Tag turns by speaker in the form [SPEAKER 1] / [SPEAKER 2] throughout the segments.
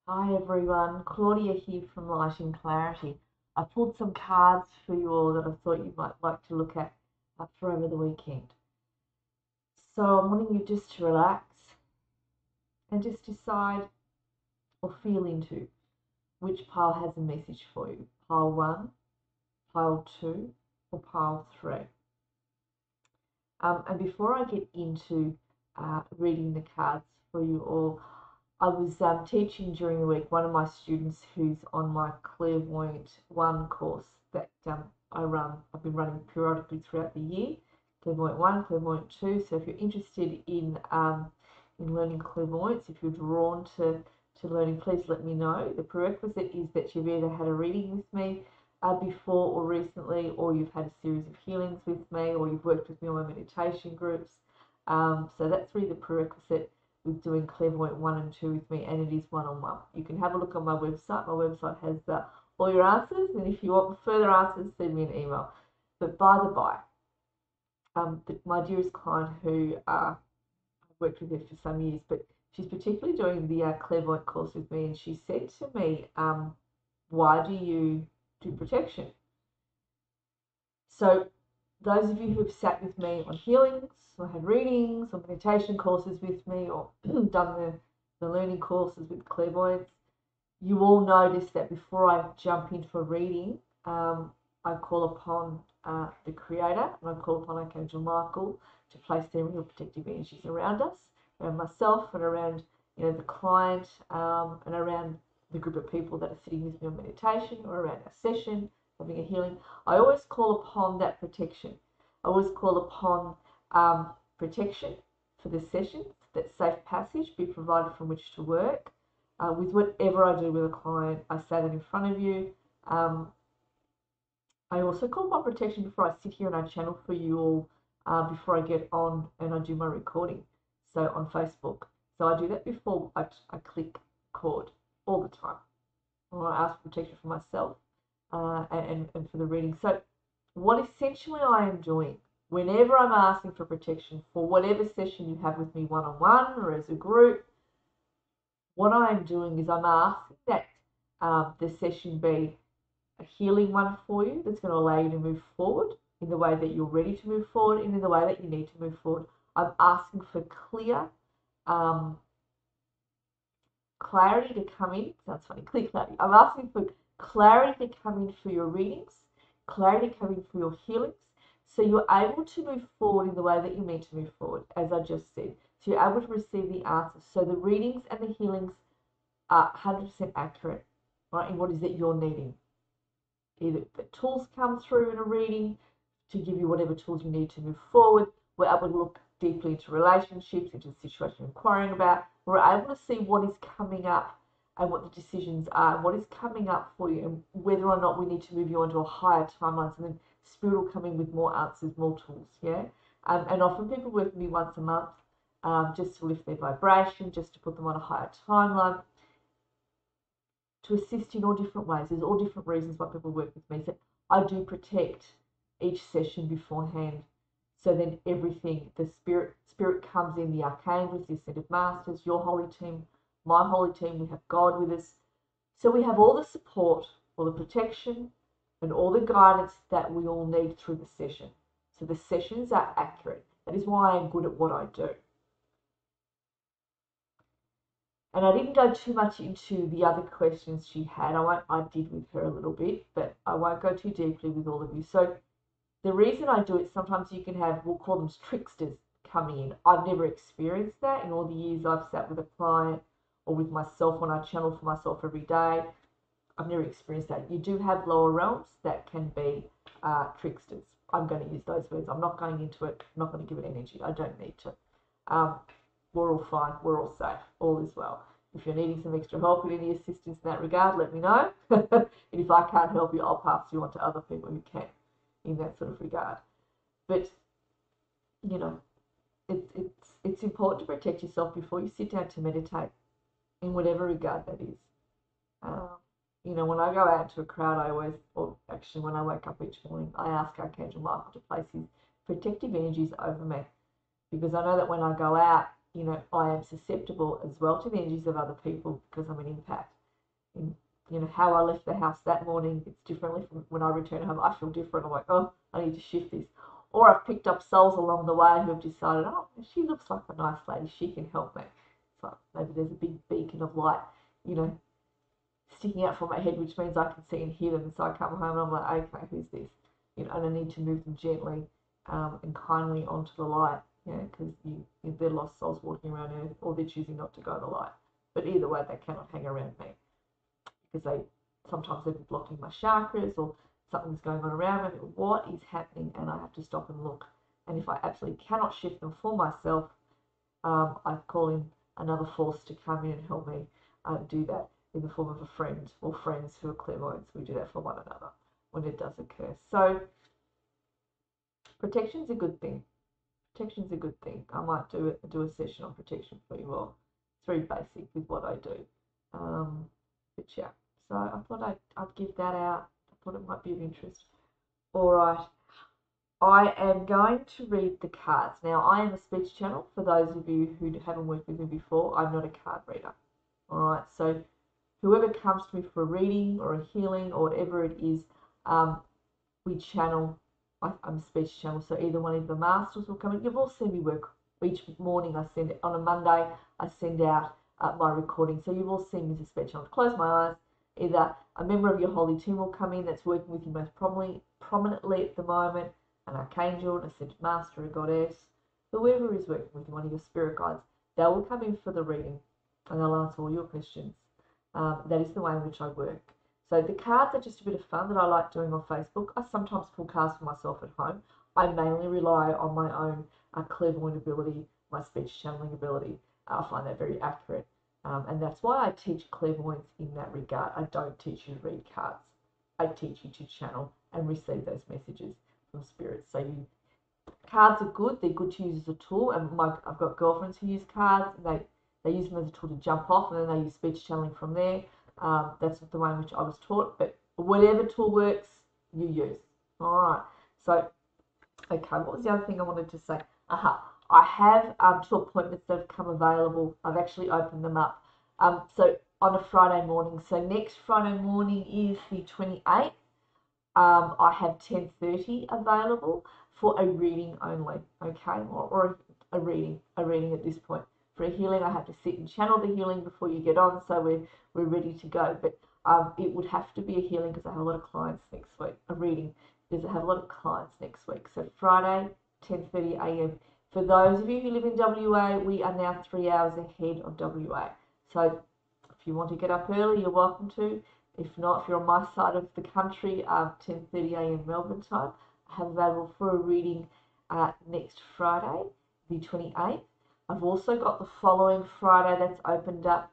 [SPEAKER 1] Hi everyone, Claudia here from Light and Clarity. I pulled some cards for you all that I thought you might like to look at for over the weekend. So I'm wanting you just to relax and just decide or feel into which pile has a message for you. Pile 1, pile 2, or pile 3. And before I get into reading the cards for you all, I was teaching during the week one of my students who's on my Clairvoyant 1 course that I run. I've been running periodically throughout the year. Clairvoyant 1, Clairvoyant 2. So if you're interested in learning clairvoyance, if you're drawn to learning, please let me know. The prerequisite is that you've either had a reading with me before or recently, or you've had a series of healings with me, or you've worked with me on my meditation groups. So that's really the prerequisite with doing Clairvoyant 1 and 2 with me, and it is one-on-one. You can have a look on my website. My website has all your answers, and if you want further answers, send me an email. But by the by, my dearest client who I've worked with her for some years, but she's particularly doing the Clairvoyant course with me, and she said to me, why do you do protection? So those of you who have sat with me on healings or had readings or meditation courses with me or done the learning courses with clairvoyance, you all notice that before I jump into a reading, I call upon the Creator, and I call upon Archangel Michael to place their real protective energies around us, around myself, and around the client, and around the group of people that are sitting with me on meditation or around a session, having a healing. I always call upon that protection. I always call upon protection for the session, that safe passage be provided from which to work. With whatever I do with a client, I say that in front of you. I also call upon protection before I sit here and I channel for you all before I get on and I do my recording. So on Facebook. So I do that before I click record all the time. I ask for protection for myself and for the reading. So what essentially I am doing whenever I'm asking for protection for whatever session you have with me one-on-one or as a group, what I'm doing is I'm asking that the session be a healing one for you that's going to allow you to move forward in the way that you're ready to move forward and in the way that you need to move forward. I'm asking for clear clarity to come in. Sounds funny, clear clarity. I'm asking for clarity to come in for your readings, clarity to come in for your healings, so you're able to move forward in the way that you need to move forward, as I just said. So you're able to receive the answers. So the readings and the healings are 100% accurate, right, in what is that you're needing. Either the tools come through in a reading to give you whatever tools you need to move forward. We're able to look deeply into relationships, into the situation you're inquiring about. We're able to see what is coming up and what the decisions are, what is coming up for you, and whether or not we need to move you onto a higher timeline. So then Spirit will come in with more answers, more tools, yeah? And often people work with me once a month just to lift their vibration, just to put them on a higher timeline, to assist in all different ways. There's all different reasons why people work with me. So I do protect each session beforehand. So then everything, the spirit comes in, the archangels, the ascended masters, your holy team, my holy team, we have God with us. So we have all the support, all the protection, and all the guidance that we all need through the session. So the sessions are accurate. That is why I'm good at what I do. And I didn't go too much into the other questions she had. I did with her a little bit, but I won't go too deeply with all of you. So the reason I do it, sometimes you can have, we'll call them tricksters coming in. I've never experienced that in all the years I've sat with a client or with myself when I channel for myself every day. I've never experienced that. You do have lower realms that can be tricksters. I'm going to use those words. I'm not going into it. I'm not going to give it energy. I don't need to. We're all fine. We're all safe. All is well. If you're needing some extra help with any assistance in that regard, let me know. And if I can't help you, I'll pass you on to other people who can in that sort of regard. But, you know, it's important to protect yourself before you sit down to meditate in whatever regard that is. When I go out into a crowd, or actually when I wake up each morning, I ask Archangel Michael to place his protective energies over me, because I know that when I go out, you know, I am susceptible as well to the energies of other people because I'm an empath. And, you know, how I left the house that morning, it's differently from when I return home. I feel different. I'm like, oh, I need to shift this. Or I've picked up souls along the way who have decided, oh, she looks like a nice lady. She can help me. So maybe there's a big beacon of light, you know, sticking out from my head, which means I can see and hear them. And so I come home and I'm like, okay, who's this? You know, and I need to move them gently and kindly onto the light, you know, because they're lost souls walking around Earth, or they're choosing not to go to the light. But either way, they cannot hang around me because sometimes they're blocking my chakras or something's going on around me. What is happening? And I have to stop and look. And if I absolutely cannot shift them for myself, I call in another force to come in and help me do that in the form of a friend or friends who are clairvoyants. We do that for one another when it does occur. So protection's a good thing. Protection's a good thing. I might do a session on protection for you all. It's very basic with what I do. But yeah, so I thought I'd give that out. I thought it might be of interest. All right. I am going to read the cards. Now, I am a speech channel. For those of you who haven't worked with me before, I'm not a card reader. All right, so whoever comes to me for a reading or a healing or whatever it is, we channel. I'm a speech channel, so either one of the masters will come in. You've all seen me work. Each morning I send it, on a Monday, I send out my recording. So you've all seen me as a speech channel. Close my eyes. Either a member of your holy team will come in that's working with you most prominently at the moment, an archangel, an ascended master, a goddess, whoever is working with you, one of your spirit guides, they will come in for the reading and they'll answer all your questions. That is the way in which I work. So the cards are just a bit of fun that I like doing on Facebook. I sometimes pull cards for myself at home. I mainly rely on my own clairvoyant ability, my speech channeling ability. I find that very accurate. And that's why I teach clairvoyance in that regard. I don't teach you to read cards. I teach you to channel and receive those messages from spirits. So cards are good. They're good to use as a tool. And I've got girlfriends who use cards. And they use them as a tool to jump off, and then they use speech channeling from there. That's the way in which I was taught. But whatever tool works, you use. All right. So, okay, what was the other thing I wanted to say? I have 2 appointments that have come available. I've actually opened them up. So on a Friday morning. So next Friday morning is the 28th. I have 10:30 available for a reading only, okay, or a reading at this point. For a healing, I have to sit and channel the healing before you get on, so we're ready to go. But it would have to be a healing because I have a lot of clients next week. A reading because I have a lot of clients next week. So Friday, 10:30 a.m. For those of you who live in WA, we are now 3 hours ahead of WA. So if you want to get up early, you're welcome to. If not, if you're on my side of the country, 10:30 a.m. Melbourne time, I have available for a reading next Friday, the 28th. I've also got the following Friday that's opened up.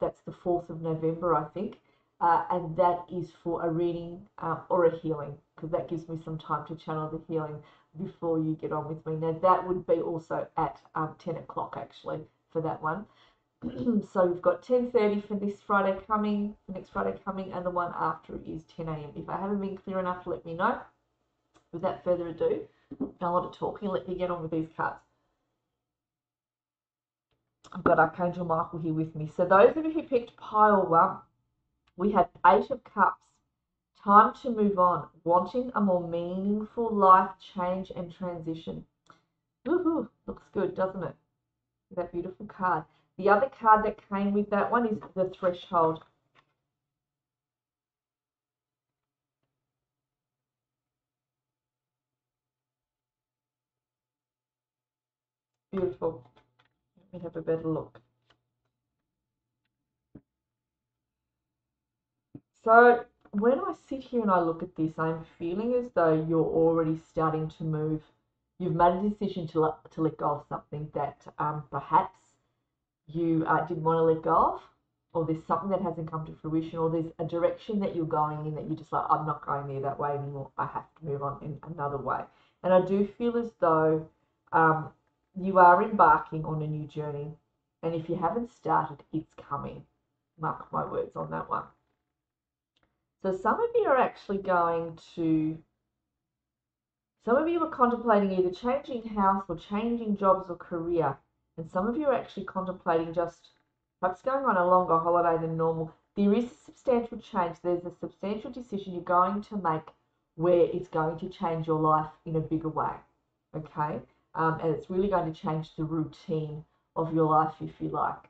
[SPEAKER 1] That's the 4th of November, I think. And that is for a reading or a healing, because that gives me some time to channel the healing before you get on with me. Now, that would be also at 10 o'clock, actually, for that one. So we've got 10:30 for this Friday coming, the next Friday coming, and the one after is 10 a.m. If I haven't been clear enough, let me know. Without further ado, a lot of talking, let me get on with these cards. I've got Archangel Michael here with me. So those of you who picked pile 1, we have 8 of Cups. Time to move on, wanting a more meaningful life change and transition. Woohoo, looks good, doesn't it? That beautiful card. The other card that came with that one is the Threshold. Beautiful. Let me have a better look. So when I sit here and I look at this, I'm feeling as though you're already starting to move. You've made a decision to let go of something that perhaps you didn't want to let go of, or there's something that hasn't come to fruition, or there's a direction that you're going in that you're just like, I'm not going there that way anymore. I have to move on in another way. And I do feel as though you are embarking on a new journey. And if you haven't started, it's coming. Mark my words on that one. So some of you are actually some of you are contemplating either changing house or changing jobs or career. And some of you are actually contemplating just perhaps going on a longer holiday than normal. There is a substantial change. There's a substantial decision you're going to make where it's going to change your life in a bigger way. Okay? And it's really going to change the routine of your life, if you like.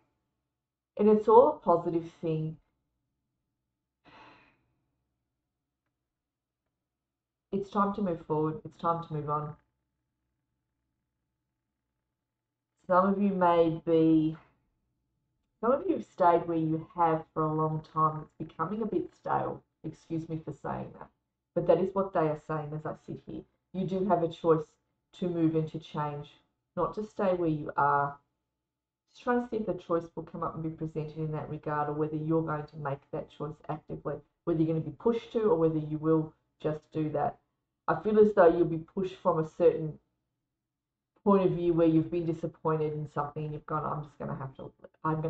[SPEAKER 1] And it's all a positive thing. It's time to move forward. It's time to move on. Some of you have stayed where you have for a long time. It's becoming a bit stale. Excuse me for saying that. But that is what they are saying as I sit here. You do have a choice to move and to change, not to stay where you are. Just trying to see if the choice will come up and be presented in that regard, or whether you're going to make that choice actively, whether you're going to be pushed to, or whether you will just do that. I feel as though you'll be pushed from a certain point of view where you've been disappointed in something and you've gone, I'm going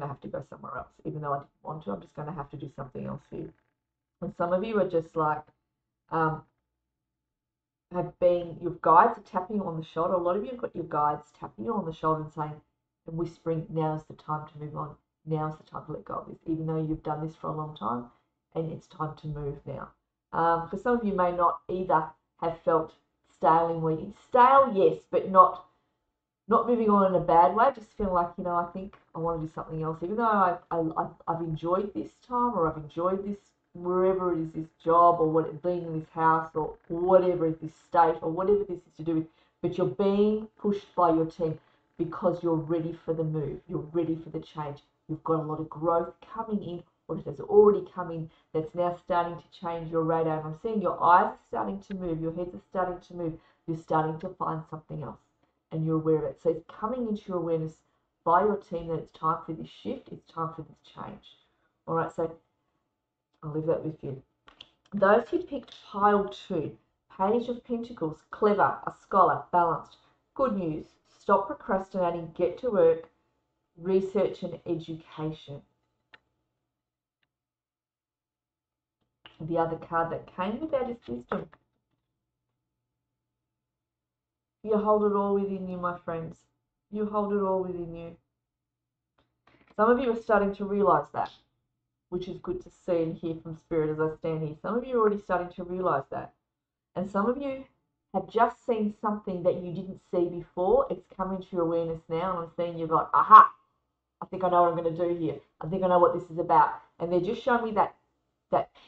[SPEAKER 1] to have to go somewhere else, even though I didn't want to. I'm just going to have to do something else here. And some of you are just like, your guides are tapping you on the shoulder. A lot of you have got your guides tapping you on the shoulder and saying, and whispering, now's the time to move on. Now's the time to let go of this, even though you've done this for a long time, and it's time to move now. For some of you may not either have felt stale in waiting. Stale, yes, but not moving on in a bad way, just feeling like, I think I want to do something else. Even though I've enjoyed this time, or I've enjoyed this, wherever it is, this job, or what being in this house, or whatever it is, this state, or whatever this is to do with, but you're being pushed by your team because you're ready for the move. You're ready for the change. You've got a lot of growth coming in, or it has already come in, that's now starting to change your radar. And I'm seeing your eyes are starting to move, your heads are starting to move, you're starting to find something else, and you're aware of it. So it's coming into your awareness by your team that it's time for this shift, it's time for this change. All right, so I'll leave that with you. Those who picked pile 2, Page of Pentacles, clever, a scholar, balanced. Good news. Stop procrastinating, get to work, research and education. The other card that came with that is wisdom. You hold it all within you, my friends. You hold it all within you. Some of you are starting to realize that, which is good to see and hear from Spirit as I stand here. Some of you are already starting to realize that. And some of you have just seen something that you didn't see before. It's coming to your awareness now, and I'm seeing you're like, aha, I think I know what I'm going to do here. I think I know what this is about. And they're just showing me that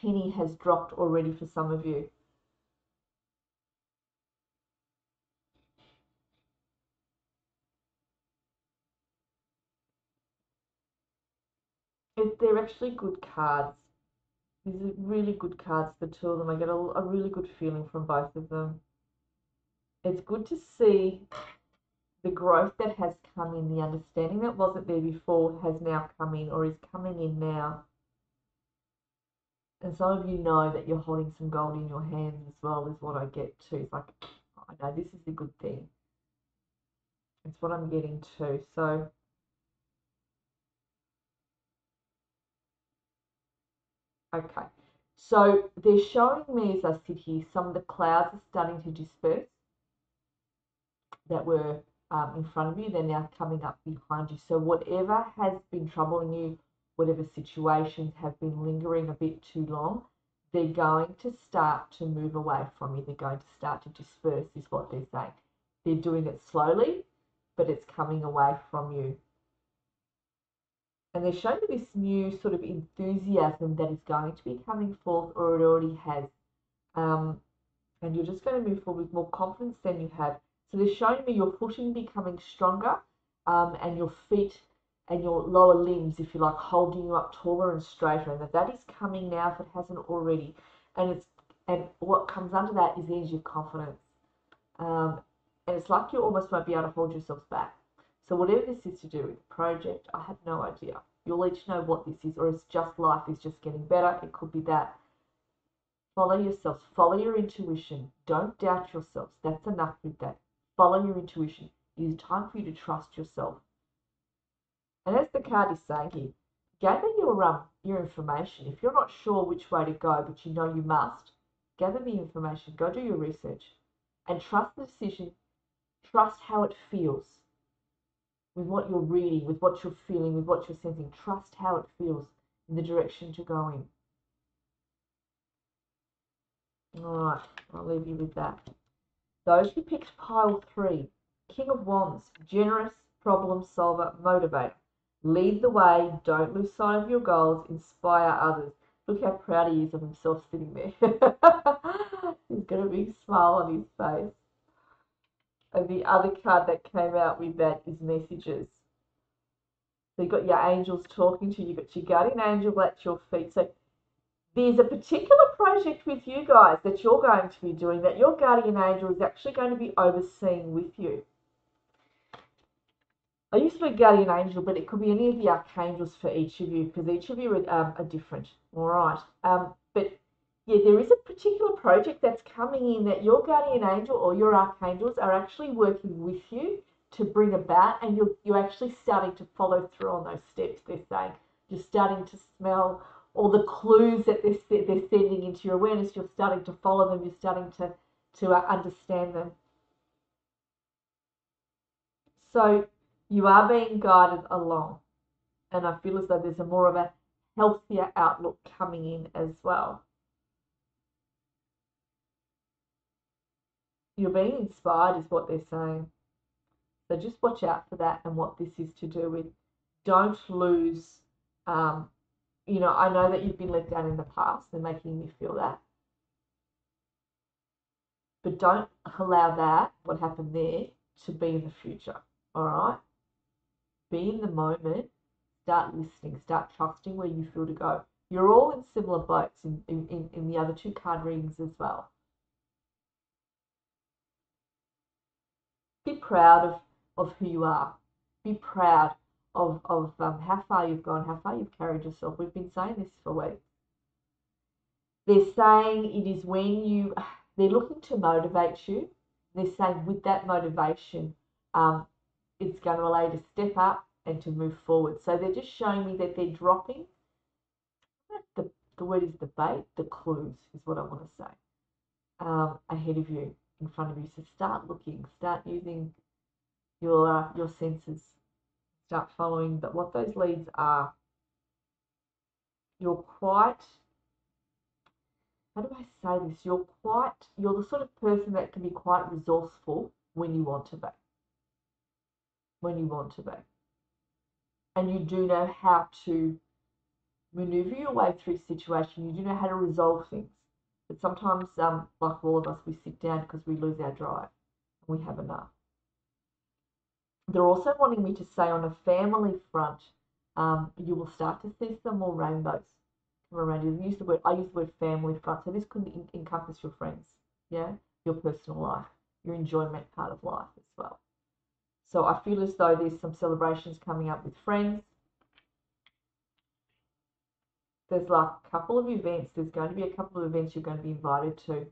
[SPEAKER 1] penny has dropped already for some of you. They're actually good cards. These are really good cards, the two of them. I get a really good feeling from both of them. It's good to see the growth that has come in, the understanding that wasn't there before has now come in, or is coming in now. And some of you know that you're holding some gold in your hands as well, is what I get too. It's like, I know this is a good thing. It's what I'm getting too. So okay. So they're showing me as I sit here, some of the clouds are starting to disperse that were in front of you. They're now coming up behind you. So whatever has been troubling you, whatever situations have been lingering a bit too long, they're going to start to move away from you. They're going to start to disperse, is what they're saying. They're doing it slowly, but it's coming away from you. And they're showing me this new sort of enthusiasm that is going to be coming forth, or it already has. And you're just going to move forward with more confidence than you have. So they're showing me your footing becoming stronger, and your feet and your lower limbs, if you like, holding you up taller and straighter. And that is coming now if it hasn't already. And what comes under that is the energy of confidence. And it's like you almost won't be able to hold yourselves back. So whatever this is to do with the project, I have no idea. You'll each know what this is, or it's just life is just getting better. It could be that. Follow yourselves. Follow your intuition. Don't doubt yourselves. That's enough with that. Follow your intuition. It is time for you to trust yourself. And as the card is saying here, gather your information. If you're not sure which way to go, but you know you must, gather the information. Go do your research. And trust the decision. Trust how it feels. with what you're reading, with what you're feeling, with what you're sensing. Trust how it feels in the direction to go in. All right, I'll leave you with that. Those who picked pile 3, King of Wands, generous, problem solver, motivator. Lead the way, don't lose sight of your goals, inspire others. Look how proud he is of himself sitting there. He's got a big smile on his face. And the other card that came out with that is messages. So you've got your angels talking to you, you've got your guardian angel at your feet. So there's a particular project with you guys that you're going to be doing that your guardian angel is actually going to be overseeing with you. I used to be guardian angel, but it could be any of the archangels for each of you because each of you are different. All right. But yeah, there is a particular project that's coming in that your guardian angel or your archangels are actually working with you to bring about, and you're actually starting to follow through on those steps. They're saying you're starting to smell all the clues that they're sending into your awareness. You're starting to follow them. You're starting to understand them. So you are being guided along, and I feel as though there's a more of a healthier outlook coming in as well. You're being inspired is what they're saying. So just watch out for that and what this is to do with. Don't lose, I know that you've been let down in the past. They're making me feel that. But don't allow that, what happened there, to be in the future. All right? Be in the moment. Start listening. Start trusting where you feel to go. You're all in similar boats in the other 2 card readings as well. Be proud of who you are. Be proud of how far you've gone, how far you've carried yourself. We've been saying this for weeks. They're saying it is when they're looking to motivate you. They're saying with that motivation, it's going to allow you to step up and to move forward. So they're just showing me that they're dropping, the word is the bait, the clues is what I want to say, ahead of you, in front of you. So start looking, start using your senses, start following what those leads are. You're quite, how do I say this? You're the sort of person that can be quite resourceful when you want to be. When you want to be. And you do know how to maneuver your way through a situation. You do know how to resolve things. But sometimes, like all of us, we sit down because we lose our drive. And we have enough. They're also wanting me to say on a family front, you will start to see some more rainbows come around you. I use the word family front. So this could encompass your friends, yeah, your personal life, your enjoyment part of life as well. So I feel as though there's some celebrations coming up with friends. There's like a couple of events. There's going to be a couple of events you're going to be invited to,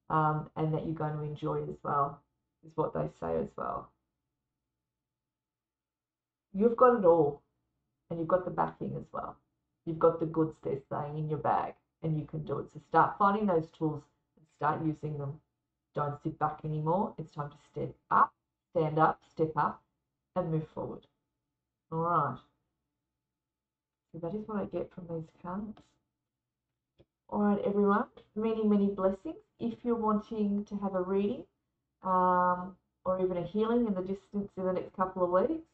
[SPEAKER 1] and that you're going to enjoy as well, is what they say as well. You've got it all, and you've got the backing as well. You've got the goods, they're saying, in your bag, and you can do it. So start finding those tools and start using them. Don't sit back anymore. It's time to step up, stand up, step up, and move forward. All right. So that is what I get from these cards. All right, everyone. Many, many blessings. If you're wanting to have a reading, or even a healing in the distance in the next couple of weeks,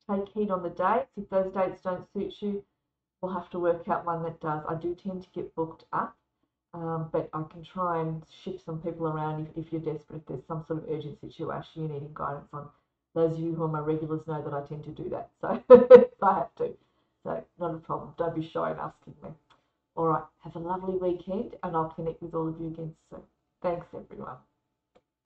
[SPEAKER 1] take heed on the dates. If those dates don't suit you, we'll have to work out one that does. I do tend to get booked up, but I can try and shift some people around if you're desperate, if there's some sort of urgent situation you're needing guidance on. Those of you who are my regulars know that I tend to do that, so if I have to. So not a problem. Don't be shy in asking me. All right, have a lovely weekend, and I'll connect with all of you again soon. Thanks, everyone.